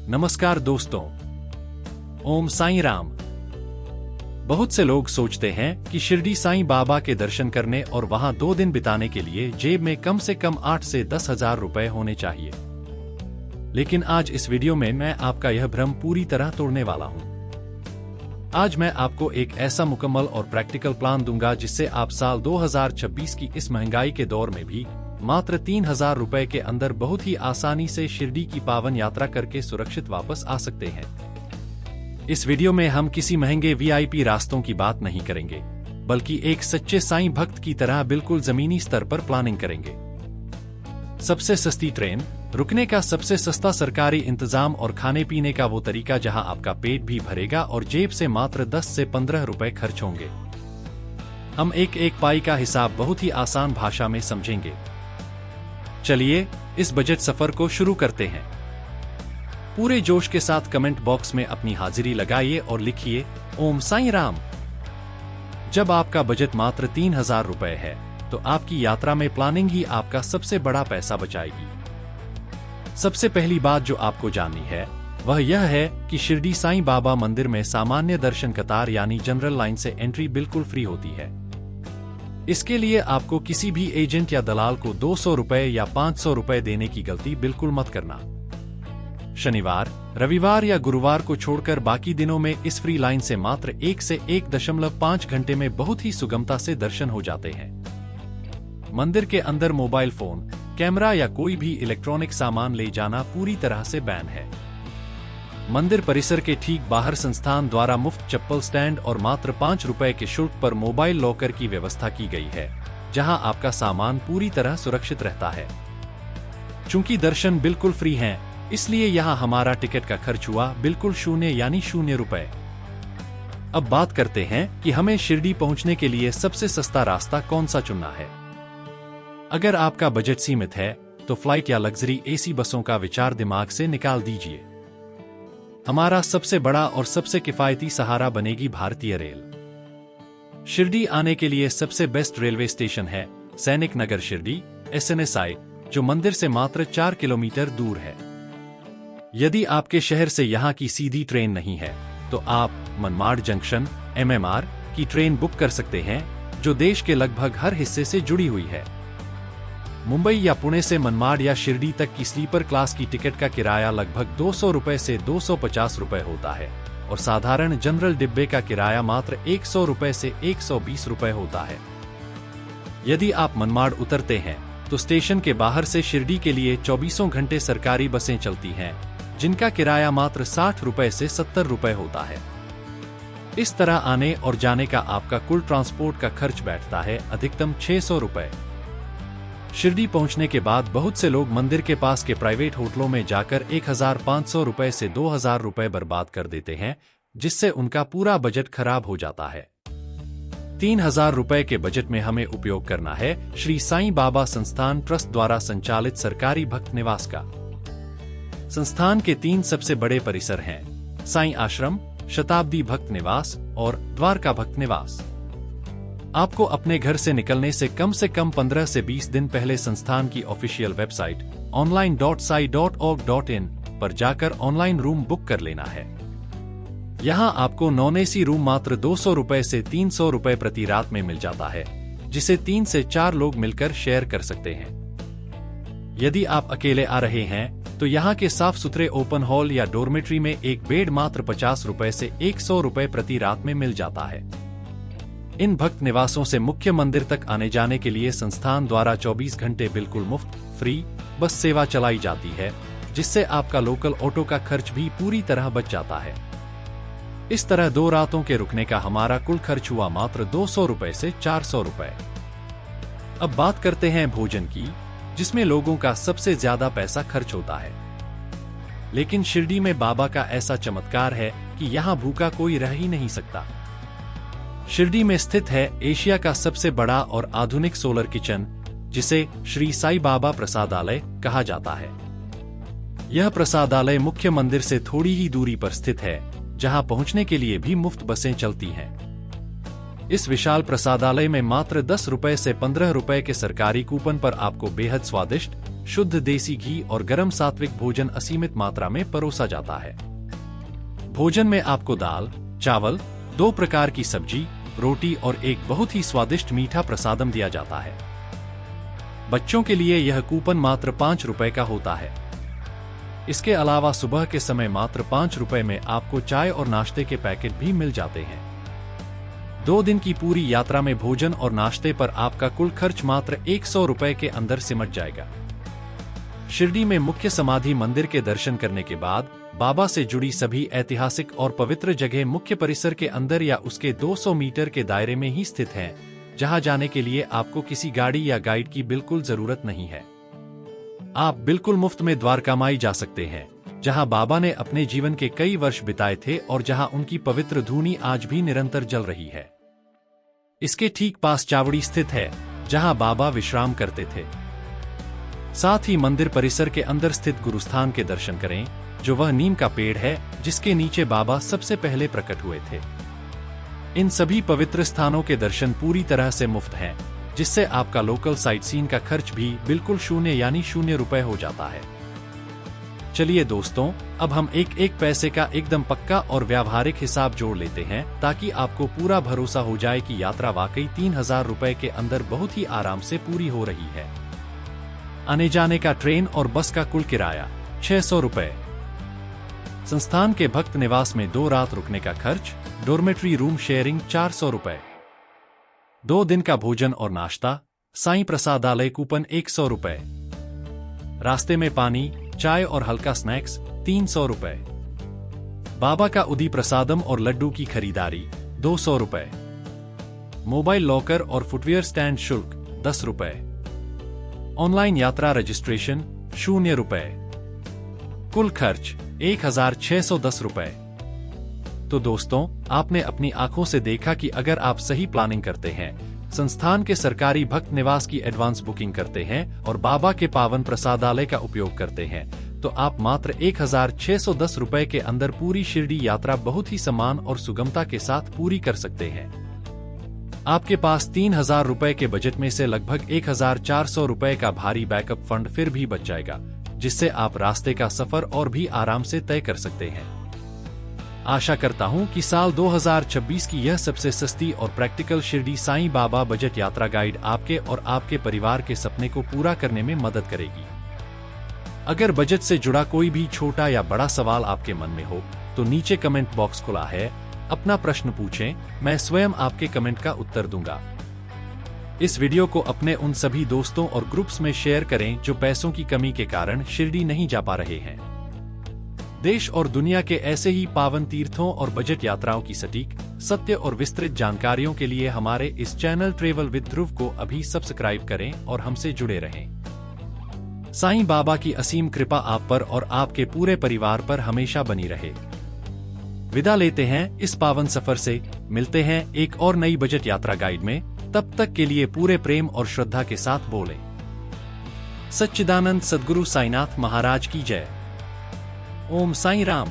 नमस्कार दोस्तों, ओम साईं राम। बहुत से लोग सोचते हैं कि शिरडी साईं बाबा के दर्शन करने और वहां 2 दिन बिताने के लिए जेब में कम से कम 8 से 10 हजार रुपए होने चाहिए। लेकिन आज इस वीडियो में मैं आपका यह भ्रम पूरी तरह तोड़ने वाला हूं। आज मैं आपको एक ऐसा मुकम्मल और प्रैक्टिकल प्लान दूंगा जिससे आप साल 2026 की इस महंगाई के दौर में भी मात्र 3,000 रुपए के अंदर बहुत ही आसानी से शिरडी की पावन यात्रा करके सुरक्षित वापस आ सकते हैं। इस वीडियो में हम किसी महंगे वीआईपी रास्तों की बात नहीं करेंगे, बल्कि एक सच्चे साईं भक्त की तरह बिल्कुल जमीनी स्तर पर प्लानिंग करेंगे। सबसे सस्ती ट्रेन, रुकने का सबसे सस्ता सरकारी इंतजाम और खाने पीने का वो तरीका जहां आपका पेट भी भरेगा और जेब से मात्र 10 से 15 रुपए खर्च होंगे। हम एक एक पाई का हिसाब बहुत ही आसान भाषा में समझेंगे। चलिए इस बजट सफर को शुरू करते हैं। पूरे जोश के साथ कमेंट बॉक्स में अपनी हाजिरी लगाइए और लिखिए ओम साईं राम। जब आपका बजट मात्र 3,000 रुपए है तो आपकी यात्रा में प्लानिंग ही आपका सबसे बड़ा पैसा बचाएगी। सबसे पहली बात जो आपको जाननी है वह यह है कि शिरडी साईं बाबा मंदिर में सामान्य दर्शन कतार यानी जनरल लाइन से एंट्री बिल्कुल फ्री होती है। इसके लिए आपको किसी भी एजेंट या दलाल को 200 रुपए या 500 रुपए देने की गलती बिल्कुल मत करना। शनिवार, रविवार या गुरुवार को छोड़कर बाकी दिनों में इस फ्री लाइन से मात्र 1 से 1.5 घंटे में बहुत ही सुगमता से दर्शन हो जाते हैं। मंदिर के अंदर मोबाइल फोन, कैमरा या कोई भी इलेक्ट्रॉनिक सामान ले जाना पूरी तरह से बैन है। मंदिर परिसर के ठीक बाहर संस्थान द्वारा मुफ्त चप्पल स्टैंड और मात्र 5 रुपए के शुल्क पर मोबाइल लॉकर की व्यवस्था की गई है, जहां आपका सामान पूरी तरह सुरक्षित रहता है। चूंकि दर्शन बिल्कुल फ्री हैं, इसलिए यहां हमारा टिकट का खर्च हुआ बिल्कुल 0 यानी 0 रुपए। अब बात करते हैं कि हमें शिरडी पहुंचने के लिए सबसे सस्ता रास्ता कौन सा चुनना है। अगर आपका बजट सीमित है तो फ्लाइट या लग्जरी एसी बसों का विचार दिमाग से निकाल दीजिए। हमारा सबसे बड़ा और सबसे किफायती सहारा बनेगी भारतीय रेल। शिरडी आने के लिए सबसे बेस्ट रेलवे स्टेशन है सैनिक नगर शिरडी SNSI, जो मंदिर से मात्र 4 किलोमीटर दूर है। यदि आपके शहर से यहाँ की सीधी ट्रेन नहीं है तो आप मनमाड़ जंक्शन MMR की ट्रेन बुक कर सकते हैं, जो देश के लगभग हर हिस्से से जुड़ी हुई है। मुंबई या पुणे से मनमाड़ या शिरडी तक की स्लीपर क्लास की टिकट का किराया लगभग 200 रुपए से 250 रुपए होता है और साधारण जनरल डिब्बे का किराया मात्र 100 रुपए से 120 रुपए होता है। यदि आप मनमाड़ उतरते हैं तो स्टेशन के बाहर से शिरडी के लिए 24 घंटे सरकारी बसें चलती हैं, जिनका किराया मात्र 60 रुपए से 70 रुपए होता है। इस तरह आने और जाने का आपका कुल ट्रांसपोर्ट का खर्च बैठता है अधिकतम 600 रुपए। शिरडी पहुंचने के बाद बहुत से लोग मंदिर के पास के प्राइवेट होटलों में जाकर 1,500 रुपए से 2,000 रुपए बर्बाद कर देते हैं, जिससे उनका पूरा बजट खराब हो जाता है। 3,000 रुपए के बजट में हमें उपयोग करना है श्री साईं बाबा संस्थान ट्रस्ट द्वारा संचालित सरकारी भक्त निवास का। संस्थान के 3 सबसे बड़े परिसर हैं साईं आश्रम, शताब्दी भक्त निवास और द्वारका भक्त निवास। आपको अपने घर से निकलने से कम 15 से 20 दिन पहले संस्थान की ऑफिशियल वेबसाइट online.sai.org.in पर जाकर ऑनलाइन रूम बुक कर लेना है। यहां आपको नॉन AC रूम मात्र 200 रुपए से 300 रुपए प्रति रात में मिल जाता है, जिसे 3 से 4 लोग मिलकर शेयर कर सकते हैं। यदि आप अकेले आ रहे हैं तो यहां के साफ सुथरे ओपन हॉल या डोरमेट्री में एक बेड मात्र 50 रुपए से 100 रुपए प्रति रात में मिल जाता है। इन भक्त निवासों से मुख्य मंदिर तक आने जाने के लिए संस्थान द्वारा 24 घंटे बिल्कुल मुफ्त फ्री बस सेवा चलाई जाती है, जिससे आपका लोकल ऑटो का खर्च भी पूरी तरह बच जाता है। इस तरह 2 रातों के रुकने का हमारा कुल खर्च हुआ मात्र 200 रुपए से 400 रुपए। अब बात करते हैं भोजन की, जिसमें लोगों का सबसे ज्यादा पैसा खर्च होता है। लेकिन शिरडी में बाबा का ऐसा चमत्कार है कि यहाँ भूखा कोई रह ही नहीं सकता। शिरडी में स्थित है एशिया का सबसे बड़ा और आधुनिक सोलर किचन, जिसे श्री साईं बाबा प्रसादालय कहा जाता है। यह प्रसादालय मुख्य मंदिर से थोड़ी ही दूरी पर स्थित है, जहां पहुंचने के लिए भी मुफ्त बसें चलती हैं। इस विशाल प्रसादालय में मात्र 10 रुपए से 15 रुपए के सरकारी कूपन पर आपको बेहद स्वादिष्ट शुद्ध देसी घी और गरम सात्विक भोजन असीमित मात्रा में परोसा जाता है। भोजन में आपको दाल, चावल, 2 प्रकार की सब्जी, रोटी और एक बहुत ही स्वादिष्ट मीठा प्रसादम दिया जाता है। बच्चों के लिए यह कूपन मात्र 5 रुपए का होता है। इसके अलावा सुबह के समय मात्र 5 रुपए में आपको चाय और नाश्ते के पैकेट भी मिल जाते हैं। 2 दिन की पूरी यात्रा में भोजन और नाश्ते पर आपका कुल खर्च मात्र 100 रुपए के अंदर सिमट जाएगा। शिरडी में मुख्य समाधि मंदिर के दर्शन करने के बाद बाबा से जुड़ी सभी ऐतिहासिक और पवित्र जगह मुख्य परिसर के अंदर या उसके 200 मीटर के दायरे में ही स्थित हैं, जहां जाने के लिए आपको किसी गाड़ी या गाइड की बिल्कुल जरूरत नहीं है। आप बिल्कुल मुफ्त में द्वारकामाई जा सकते हैं, जहां बाबा ने अपने जीवन के कई वर्ष बिताए थे और जहां उनकी पवित्र धूनी आज भी निरंतर जल रही है। इसके ठीक पास चावड़ी स्थित है, जहां बाबा विश्राम करते थे। साथ ही मंदिर परिसर के अंदर स्थित गुरुस्थान के दर्शन करें, जो वह नीम का पेड़ है जिसके नीचे बाबा सबसे पहले प्रकट हुए थे। इन सभी पवित्र स्थानों के दर्शन पूरी तरह से मुफ्त हैं, जिससे आपका लोकल साइट सीइंग का खर्च भी बिल्कुल 0 रुपए हो जाता है। चलिए दोस्तों, अब हम एक पैसे का एकदम पक्का और व्यावहारिक हिसाब जोड़ लेते हैं, ताकि आपको पूरा भरोसा हो जाए कि यात्रा वाकई 3000 रुपए के अंदर बहुत ही आराम से पूरी हो रही है। आने जाने का ट्रेन और बस का कुल किराया 600 रुपए। संस्थान के भक्त निवास में 2 रात रुकने का खर्च, डोरमेट्री रूम शेयरिंग 400 रुपए। 2 दिन का भोजन और नाश्ता, साईं प्रसादालय कूपन 100 रुपए। रास्ते में पानी, चाय और हल्का स्नैक्स 300 रुपए। बाबा का उदी प्रसादम और लड्डू की खरीदारी 200 रुपए। मोबाइल लॉकर और फुटवियर स्टैंड शुल्क 10 रुपए। ऑनलाइन यात्रा रजिस्ट्रेशन 0 रुपए। कुल खर्च 1610 रुपए। तो दोस्तों, आपने अपनी आंखों से देखा कि अगर आप सही प्लानिंग करते हैं, संस्थान के सरकारी भक्त निवास की एडवांस बुकिंग करते हैं और बाबा के पावन प्रसादालय का उपयोग करते हैं, तो आप मात्र 1610 रुपए के अंदर पूरी शिरडी यात्रा बहुत ही सम्मान और सुगमता के साथ पूरी कर सकते हैं। आपके पास 3000 रुपए के बजट में से लगभग 1400 रुपए का भारी बैकअप फंड फिर भी बच जाएगा, जिससे आप रास्ते का सफर और भी आराम से तय कर सकते हैं। आशा करता हूं कि साल 2026 की यह सबसे सस्ती और प्रैक्टिकल शिरडी साईं बाबा बजट यात्रा गाइड आपके और आपके परिवार के सपने को पूरा करने में मदद करेगी। अगर बजट से जुड़ा कोई भी छोटा या बड़ा सवाल आपके मन में हो, तो नीचे कमेंट बॉक्स खुला है, अपना प्रश्न पूछें, मैं स्वयं आपके कमेंट का उत्तर दूंगा। इस वीडियो को अपने उन सभी दोस्तों और ग्रुप्स में शेयर करें जो पैसों की कमी के कारण शिरडी नहीं जा पा रहे हैं। देश और दुनिया के ऐसे ही पावन तीर्थों और बजट यात्राओं की सटीक, सत्य और विस्तृत जानकारियों के लिए हमारे इस चैनल ट्रेवल विद ध्रुव को अभी सब्सक्राइब करें और हमसे जुड़े रहें। साईं बाबा की असीम कृपा आप पर और आपके पूरे परिवार पर हमेशा बनी रहे। विदा लेते हैं इस पावन सफर से, मिलते हैं एक और नई बजट यात्रा गाइड में। तब तक के लिए पूरे प्रेम और श्रद्धा के साथ बोले सच्चिदानंद सद्गुरु साईनाथ महाराज की जय। ओम साईं राम।